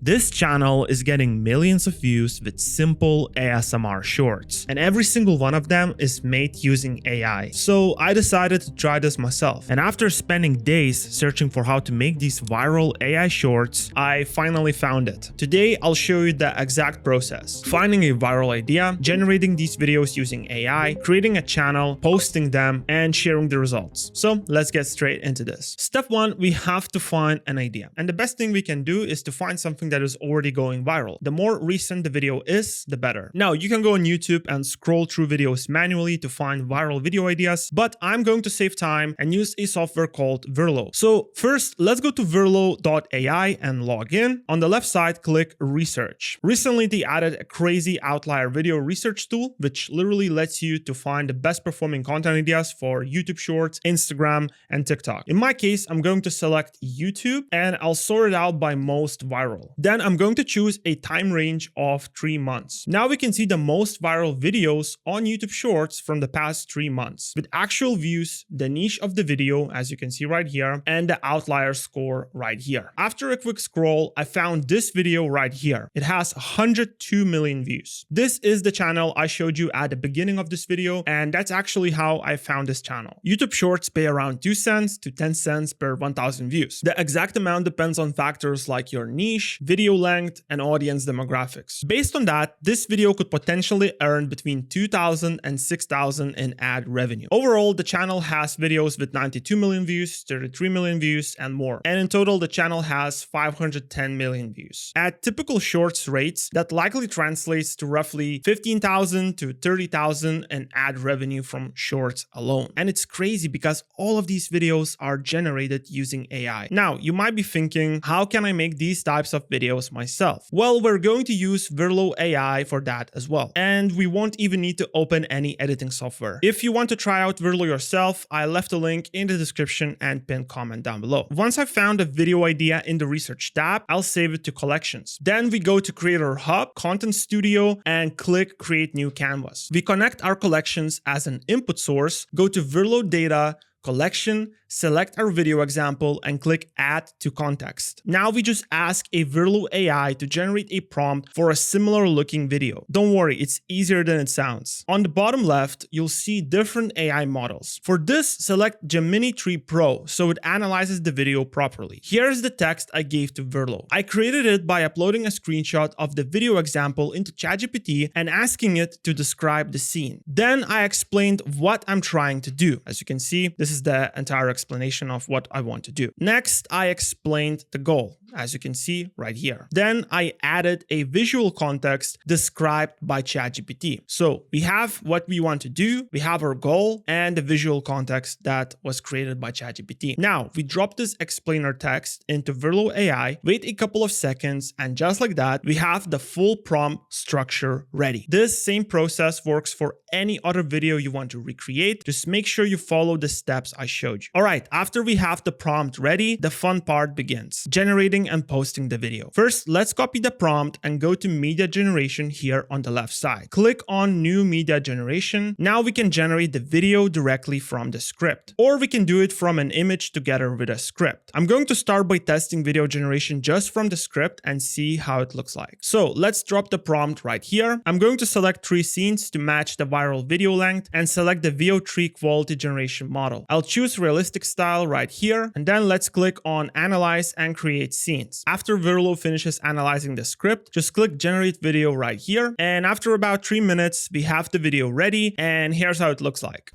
This channel is getting millions of views with simple ASMR shorts, and every single one of them is made using AI. So I decided to try this myself, and after spending days searching for how to make these viral AI shorts, I finally found it. Today I'll show you the exact process: finding a viral idea, generating these videos using AI, creating a channel, posting them, and sharing the results. So let's get straight into this. Step 1, we have to find an idea, and the best thing we can do is to find something that is already going viral. The more recent the video is, the better. Now you can go on YouTube and scroll through videos manually to find viral video ideas, but I'm going to save time and use a software called Verlo. So first, let's go to verlo.ai and log in. On the left side, click research. Recently they added a crazy outlier video research tool, which literally lets you to find the best performing content ideas for YouTube Shorts, Instagram, and TikTok. In my case, I'm going to select YouTube and I'll sort it out by most viral. Then I'm going to choose a time range of 3 months. Now we can see the most viral videos on YouTube Shorts from the past 3 months with actual views, the niche of the video, as you can see right here, and the outlier score right here. After a quick scroll, I found this video right here. It has 102 million views. This is the channel I showed you at the beginning of this video, and that's actually how I found this channel. YouTube Shorts pay around 2 cents to 10 cents per 1,000 views. The exact amount depends on factors like your niche, video length, and audience demographics. Based on that, this video could potentially earn between 2,000 and 6,000 in ad revenue. Overall, the channel has videos with 92 million views, 33 million views, and more. And in total, the channel has 510 million views. At typical shorts rates, that likely translates to roughly 15,000 to 30,000 in ad revenue from shorts alone. And it's crazy because all of these videos are generated using AI. Now, you might be thinking, how can I make these types of videos myself? Well, we're going to use Verlo AI for that as well. And we won't even need to open any editing software. If you want to try out Verlo yourself, I left a link in the description and pinned comment down below. Once I've found a video idea in the research tab, I'll save it to collections. Then we go to Creator Hub, Content Studio, and click Create New Canvas. We connect our collections as an input source, go to Verlo Data, Collection, select our video example, and click Add to Context. Now we just ask a Verlo AI to generate a prompt for a similar looking video. Don't worry, it's easier than it sounds. On the bottom left, you'll see different AI models. For this, select Gemini 3 Pro so it analyzes the video properly. Here's the text I gave to Verlo. I created it by uploading a screenshot of the video example into ChatGPT and asking it to describe the scene. Then I explained what I'm trying to do. As you can see, this is the entire explanation of what I want to do. Next, I explained the goal, as you can see right here. Then I added a visual context described by ChatGPT. So we have what we want to do, we have our goal, and the visual context that was created by ChatGPT. Now we drop this explainer text into Verlo AI, wait a couple of seconds, and just like that, we have the full prompt structure ready. This same process works for any other video you want to recreate. Just make sure you follow the steps I showed you. All right, after we have the prompt ready, the fun part begins: generating and posting the video. First, let's copy the prompt and go to media generation here on the left side. Click on new media generation. Now we can generate the video directly from the script, or we can do it from an image together with a script. I'm going to start by testing video generation just from the script and see how it looks like. So let's drop the prompt right here. I'm going to select 3 scenes to match the viral video length and select the VO3 quality generation model. I'll choose realistic style right here, and then let's click on analyze and create scenes. After Verlo finishes analyzing the script, just click generate video right here, and after about 3 minutes, we have the video ready, and here's how it looks like.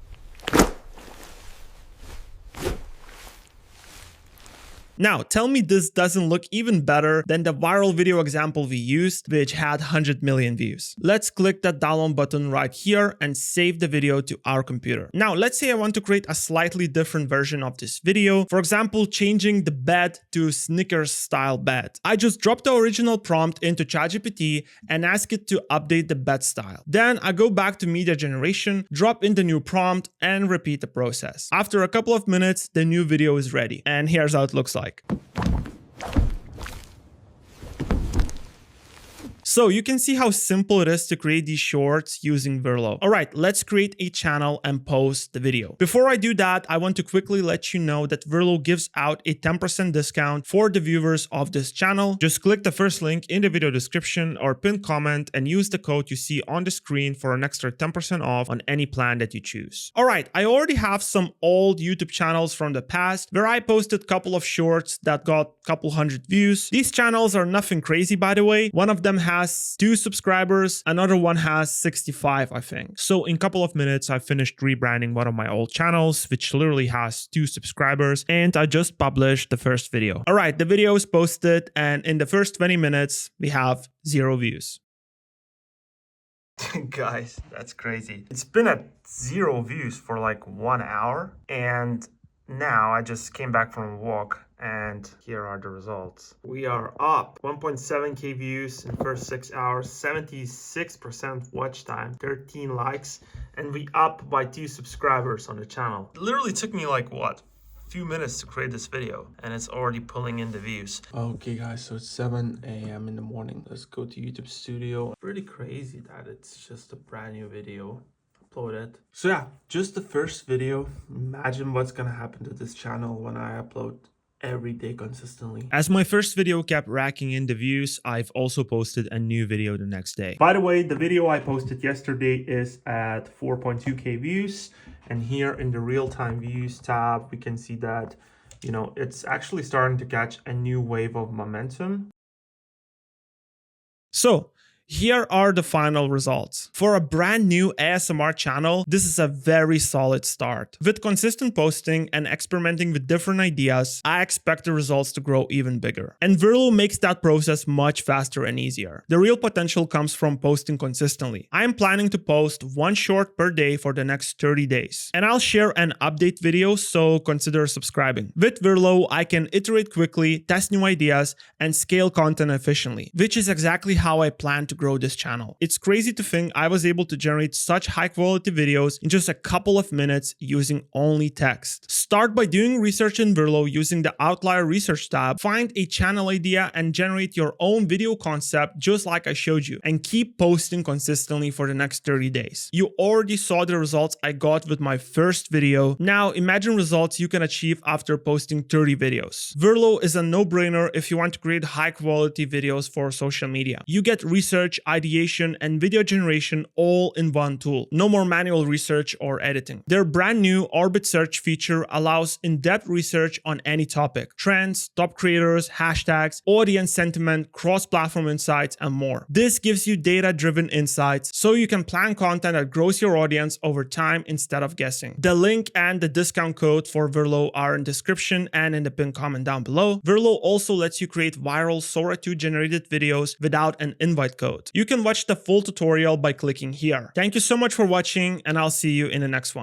Now, tell me this doesn't look even better than the viral video example we used, which had 100 million views. Let's click that download button right here and save the video to our computer. Now, let's say I want to create a slightly different version of this video. For example, changing the bed to Snickers style bed. I just drop the original prompt into ChatGPT and ask it to update the bed style. Then I go back to media generation, drop in the new prompt, and repeat the process. After a couple of minutes, the new video is ready. And here's how it looks like. So you can see how simple it is to create these shorts using Verlo. All right, let's create a channel and post the video. Before I do that, I want to quickly let you know that Verlo gives out a 10% discount for the viewers of this channel. Just click the first link in the video description or pinned comment and use the code you see on the screen for an extra 10% off on any plan that you choose. All right, I already have some old YouTube channels from the past where I posted a couple of shorts that got a couple hundred views. These channels are nothing crazy, by the way. One of them has 2 subscribers, another one has 65, I think. So in a couple of minutes, I finished rebranding one of my old channels, which literally has 2 subscribers, and I just published the first video. All right, the video is posted, and in the first 20 minutes, we have 0 views. Guys, that's crazy. It's been at 0 views for like 1 hour, and now I just came back from a walk and here are the results. We are up 1.7k views in the first 6 hours, 76% watch time, 13 likes, and we up by 2 subscribers on the channel. It literally took me like what? Few minutes to create this video and it's already pulling in the views. Okay guys, so it's 7 a.m. in the morning. Let's go to YouTube Studio. Pretty crazy that it's just a brand new video uploaded. So yeah, just the first video. Imagine what's gonna happen to this channel when I upload every day consistently. As my first video kept racking in the views, I've also posted a new video the next day. By the way, the video I posted yesterday is at 4.2k views. And here in the real-time views tab, we can see that, you know, it's actually starting to catch a new wave of momentum. So here are the final results. For a brand new ASMR channel, this is a very solid start. With consistent posting and experimenting with different ideas, I expect the results to grow even bigger. And Verlo makes that process much faster and easier. The real potential comes from posting consistently. I am planning to post 1 short per day for the next 30 days. And I'll share an update video, so consider subscribing. With Verlo, I can iterate quickly, test new ideas, and scale content efficiently, which is exactly how I plan to grow this channel. It's crazy to think I was able to generate such high quality videos in just a couple of minutes using only text. Start by doing research in Verlo using the Outlier Research tab, find a channel idea and generate your own video concept just like I showed you, and keep posting consistently for the next 30 days. You already saw the results I got with my first video. Now imagine results you can achieve after posting 30 videos. Verlo is a no-brainer if you want to create high quality videos for social media. You get research, ideation, and video generation all in one tool. No more manual research or editing. Their brand new Orbit search feature allows in-depth research on any topic: trends, top creators, hashtags, audience sentiment, cross-platform insights, and more. This gives you data-driven insights so you can plan content that grows your audience over time instead of guessing. The link and the discount code for Verlo are in the description and in the pinned comment down below. Verlo also lets you create viral Sora 2 generated videos without an invite code. You can watch the full tutorial by clicking here. Thank you so much for watching, and I'll see you in the next one.